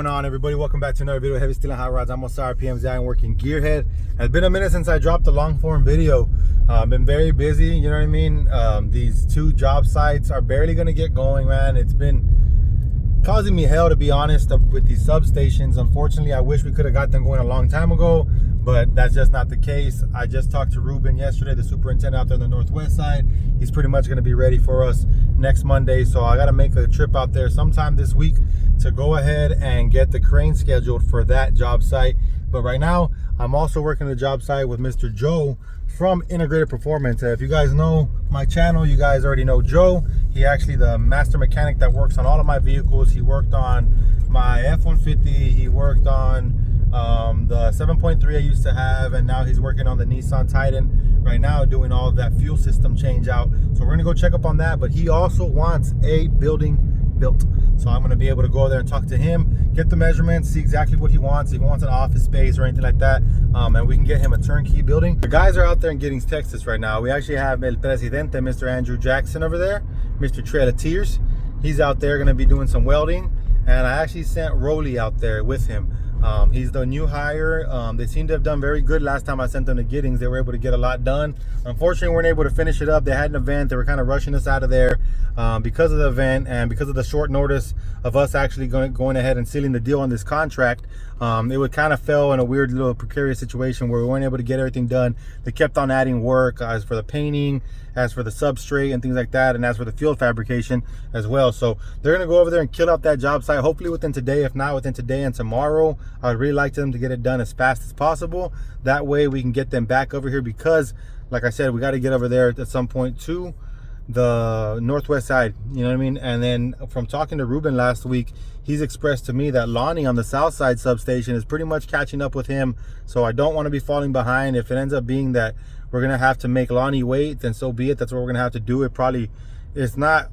going on, everybody? Welcome back to another video of Heavy Steel and Hot Rods. I'm Osar PMZ. I'm working Gearhead. It's been a minute since I dropped a long form video. I've been very busy, you know what I mean? These two job sites are barely gonna get going, man. It's been causing me hell, to be honest, with these substations. Unfortunately, I wish we could have got them going a long time ago, but that's just not the case. I just talked to Ruben yesterday, the superintendent out there on the northwest side. He's pretty much gonna be ready for us next Monday, so I gotta make a trip out there sometime this week to go ahead and get the crane scheduled for that job site. But right now, I'm also working the job site with Mr. Joe from Integrated Performance. If you guys know my channel, you guys already know Joe. He actually the master mechanic that works on all of my vehicles. He worked on my F-150, he worked on the 7.3 I used to have, and now he's working on the Nissan Titan right now, doing all of that fuel system change out. So we're gonna go check up on that, but he also wants a building built. So I'm gonna be able to go there and talk to him, get the measurements, see exactly what he wants, if he wants an office space or anything like that, and we can get him a turnkey building. The guys are out there in Giddings, Texas right now. We actually have El Presidente, Mr. Andrew Jackson over there, Mr. Trail of Tears. He's out there gonna be doing some welding, and I actually sent Rolly out there with him. He's the new hire. They seem to have done very good. Last time I sent them to Giddings, they were able to get a lot done. Unfortunately, we weren't able to finish it up. They had an event. They were kind of rushing us out of there because of the event and because of the short notice of us actually going ahead and sealing the deal on this contract. It would kind of fell in a weird little precarious situation where we weren't able to get everything done. They kept on adding work as for the painting, as for the substrate and things like that, and as for the field fabrication as well. So they're gonna go over there and kill out that job site, hopefully within today. If not within today and tomorrow, I'd really like them to get it done as fast as possible. That way we can get them back over here, because like I said, we got to get over there at some point to the northwest side, you know what I mean? And then from talking to Ruben last week, he's expressed to me that Lonnie on the south side substation is pretty much catching up with him. So I don't want to be falling behind. If it ends up being that we're gonna have to make Lonnie wait, then so be it. That's what we're gonna have to do. It probably, it's not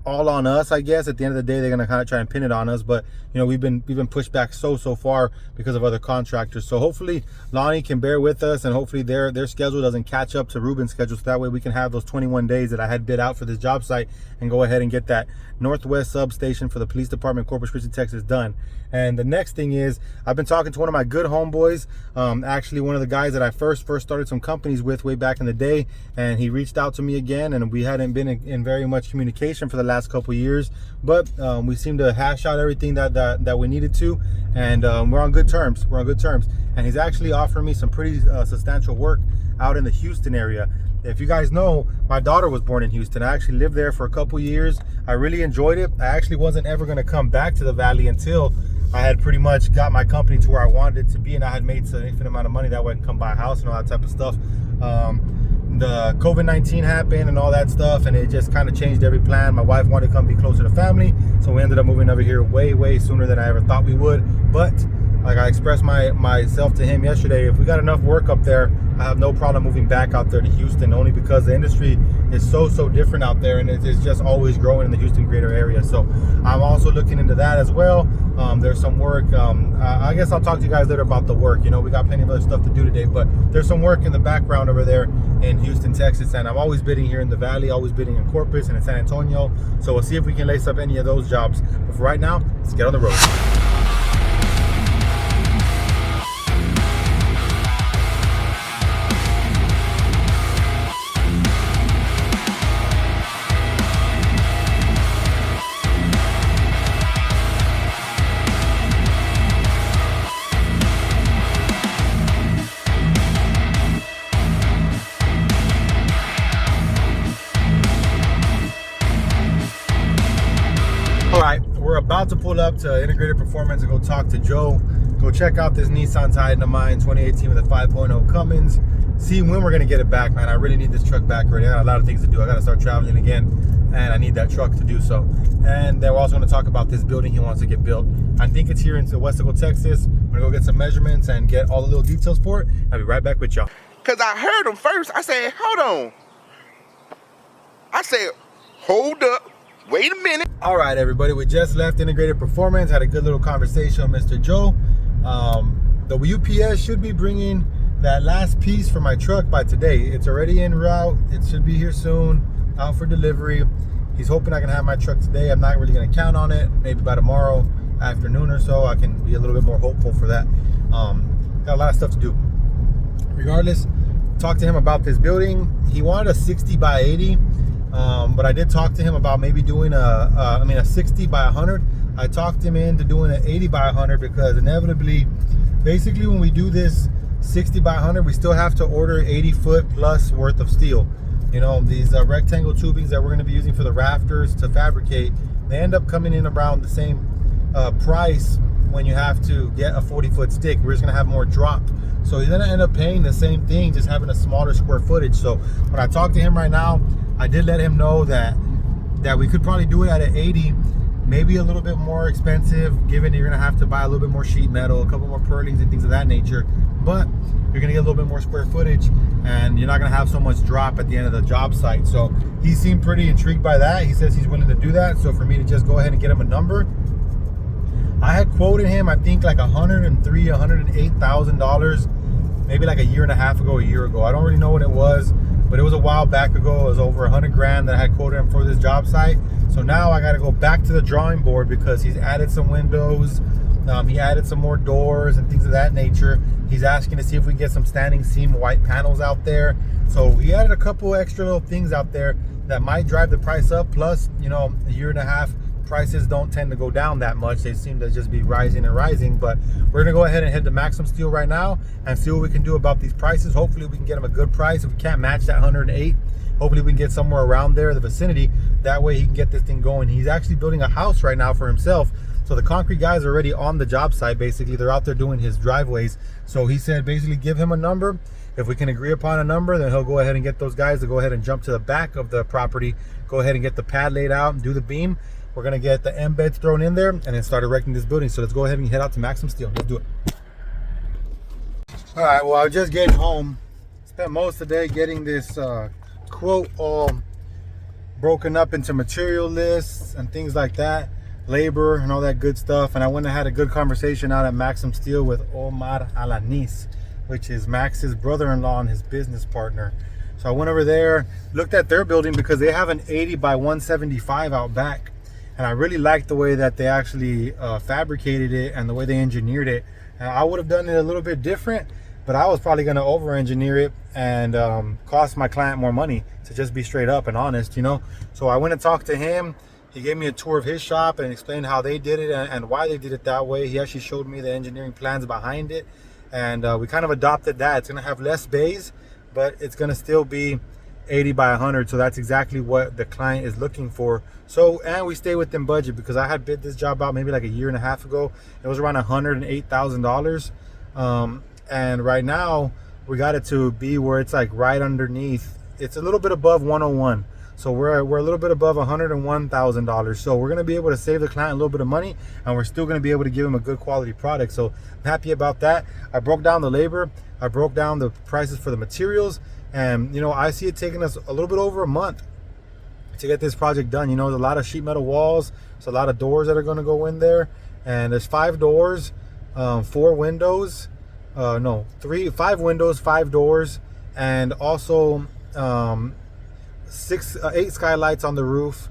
all on us, I guess. At the end of the day, they're gonna kind of try and pin it on us, but you know, we've been pushed back so far because of other contractors. So hopefully Lonnie can bear with us, and hopefully their schedule doesn't catch up to Ruben's schedule, so that way we can have those 21 days that I had bid out for this job site and go ahead and get that northwest substation for the police department, Corpus Christi, Texas done. And the next thing is, I've been talking to one of my good homeboys, actually one of the guys that I first started some companies with way back in the day, and he reached out to me again, and we hadn't been in very much communication for the last couple of years, but we seem to hash out everything that we needed to, and we're on good terms. And he's actually offering me some pretty substantial work out in the Houston area. If you guys know, my daughter was born in Houston. I actually lived there for a couple years. I really enjoyed it. I actually wasn't ever going to come back to the Valley until I had pretty much got my company to where I wanted it to be, and I had made an infinite amount of money that way I can come buy a house and all that type of stuff. The COVID-19 happened and all that stuff, and it just kind of changed every plan. My wife wanted to come be closer to family, so we ended up moving over here way sooner than I ever thought we would. But like I expressed myself to him yesterday, if we got enough work up there, I have no problem moving back out there to Houston, only because the industry is so different out there, and it's just always growing in the Houston greater area. So I'm also looking into that as well. There's some work. I guess I'll talk to you guys later about the work. You know, we got plenty of other stuff to do today, but there's some work in the background over there in Houston, Texas, and I'm always bidding here in the Valley, always bidding in Corpus and in San Antonio. So we'll see if we can lace up any of those jobs. But for right now, let's get on the road. All right, we're about to pull up to Integrated Performance and go talk to Joe. Go check out this Nissan Titan of mine, 2018 with a 5.0 Cummins. See when we're gonna get it back, man. I really need this truck back already. I got a lot of things to do. I gotta start traveling again, and I need that truck to do so. And then we're also gonna talk about this building he wants to get built. I think it's here in Westaco, Texas. I'm gonna go get some measurements and get all the little details for it. I'll be right back with y'all. Cause I heard him first. I said, hold on. I said, hold up. Wait a minute. All right, everybody, we just left Integrated Performance, had a good little conversation with Mr. Joe. The UPS should be bringing that last piece for my truck by today. It's already en route. It should be here soon, out for delivery. He's hoping I can have my truck today. I'm not really gonna count on it. Maybe by tomorrow. afternoon or so, I can be a little bit more hopeful for that. Got a lot of stuff to do. Regardless, talked to him about this building. He wanted a 60 by 80, but I did talk to him about maybe doing a 60 by 100. I talked him into doing an 80 by 100 because inevitably, basically when we do this 60 by 100, we still have to order 80 foot plus worth of steel. You know, these rectangle tubings that we're going to be using for the rafters to fabricate, they end up coming in around the same price when you have to get a 40 foot stick. We're just going to have more drop. So he's going to end up paying the same thing, just having a smaller square footage. So when I talk to him right now, I did let him know that we could probably do it at an 80, maybe a little bit more expensive, given you're going to have to buy a little bit more sheet metal, a couple more purlins and things of that nature. But you're going to get a little bit more square footage and you're not going to have so much drop at the end of the job site. So he seemed pretty intrigued by that. He says he's willing to do that. So for me to just go ahead and get him a number, I had quoted him, I think like $108,000, maybe like a year and a half ago, a year ago. I don't really know what it was, but it was a while back ago. It was over 100 grand that I had quoted him for this job site. So now I got to go back to the drawing board because he's added some windows. He added some more doors and things of that nature. He's asking to see if we can get some standing seam white panels out there. So he added a couple extra little things out there that might drive the price up. Plus, you know, a year and a half, prices don't tend to go down that much. They seem to just be rising and rising. But we're gonna go ahead and head to Maxim Steel right now and see what we can do about these prices. Hopefully we can get them a good price. If we can't match that 108, hopefully we can get somewhere around there in the vicinity. That way he can get this thing going. He's actually building a house right now for himself. So the concrete guys are already on the job site. Basically, they're out there doing his driveways. So he said basically give him a number. If we can agree upon a number, then he'll go ahead and get those guys to go ahead and jump to the back of the property, go ahead and get the pad laid out and do the beam. We're gonna get the end beds thrown in there and then start erecting this building. So let's go ahead and head out to Maxim Steel. Let's do it. All right, well, I was just getting home. Spent most of the day getting this quote all broken up into material lists and things like that, labor and all that good stuff. And I went and had a good conversation out at Maxim Steel with Omar Alanis, which is Max's brother-in-law and his business partner. So I went over there, looked at their building because they have an 80 by 175 out back. And I really liked the way that they actually fabricated it and the way they engineered it. I would have done it a little bit different, but I was probably going to over-engineer it and cost my client more money, to just be straight up and honest, you know. So I went and talked to him. He gave me a tour of his shop and explained how they did it and why they did it that way. He actually showed me the engineering plans behind it, and we kind of adopted that. It's going to have less bays, but it's going to still be 80 by 100. So that's exactly what the client is looking for. So, and we stay within budget because I had bid this job out maybe like a year and a half ago. It was around $108,000. And right now we got it to be where it's like right underneath. It's a little bit above 101. So we're a little bit above $101,000. So we're going to be able to save the client a little bit of money, and we're still going to be able to give him a good quality product. So I'm happy about that. I broke down the labor. I broke down the prices for the materials. And, you know, I see it taking us a little bit over a month to get this project done. You know, there's a lot of sheet metal walls. There's a lot of doors that are going to go in there. And there's 5 doors, 4 windows. 5 windows, 5 doors, and also 8 skylights on the roof,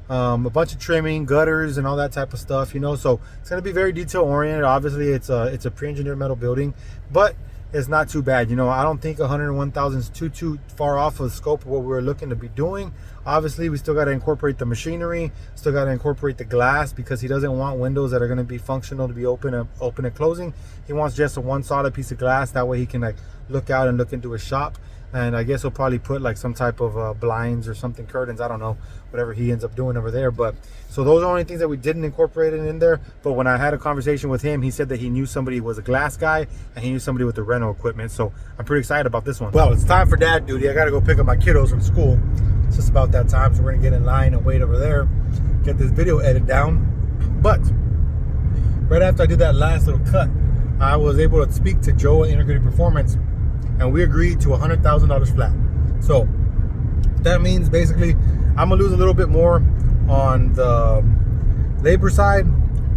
a bunch of trimming, gutters, and all that type of stuff, you know. So it's going to be very detail oriented. Obviously it's a pre-engineered metal building, but it's not too bad, you know. I don't think 101,000 is too far off of the scope of what we're looking to be doing. Obviously we still got to incorporate the machinery, still got to incorporate the glass, because he doesn't want windows that are going to be functional to be open and closing. He wants just a one solid piece of glass. That way he can like look out and look into his shop. And I guess he'll probably put like some type of blinds or something, curtains, I don't know, whatever he ends up doing over there. But so those are the only things that we didn't incorporate in there. But when I had a conversation with him, he said that he knew somebody who was a glass guy and he knew somebody with the rental equipment. So I'm pretty excited about this one. Well, it's time for dad duty. I got to go pick up my kiddos from school. It's just about that time, so we're gonna get in line and wait over there, get this video edited down. But right after I did that last little cut, I was able to speak to Joe at Integrated Performance, and we agreed to $100,000 flat. So that means basically I'm gonna lose a little bit more on the labor side,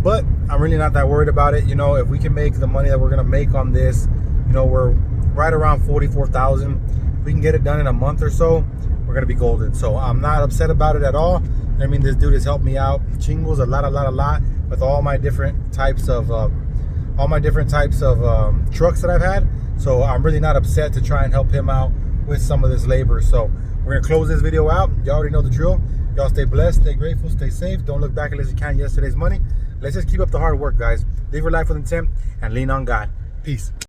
but I'm really not that worried about it. You know, if we can make the money that we're gonna make on this, you know, we're right around 44,000. If we can get it done in a month or so, we're gonna be golden. So I'm not upset about it at all. I mean, this dude has helped me out chingos a lot. with all my different types of trucks that I've had. So I'm really not upset to try and help him out with some of this labor. So we're gonna close this video out. Y'all already know the drill. Y'all stay blessed, stay grateful, stay safe. Don't look back unless you count yesterday's money. Let's just keep up the hard work, guys. Live your life with intent and lean on God. Peace.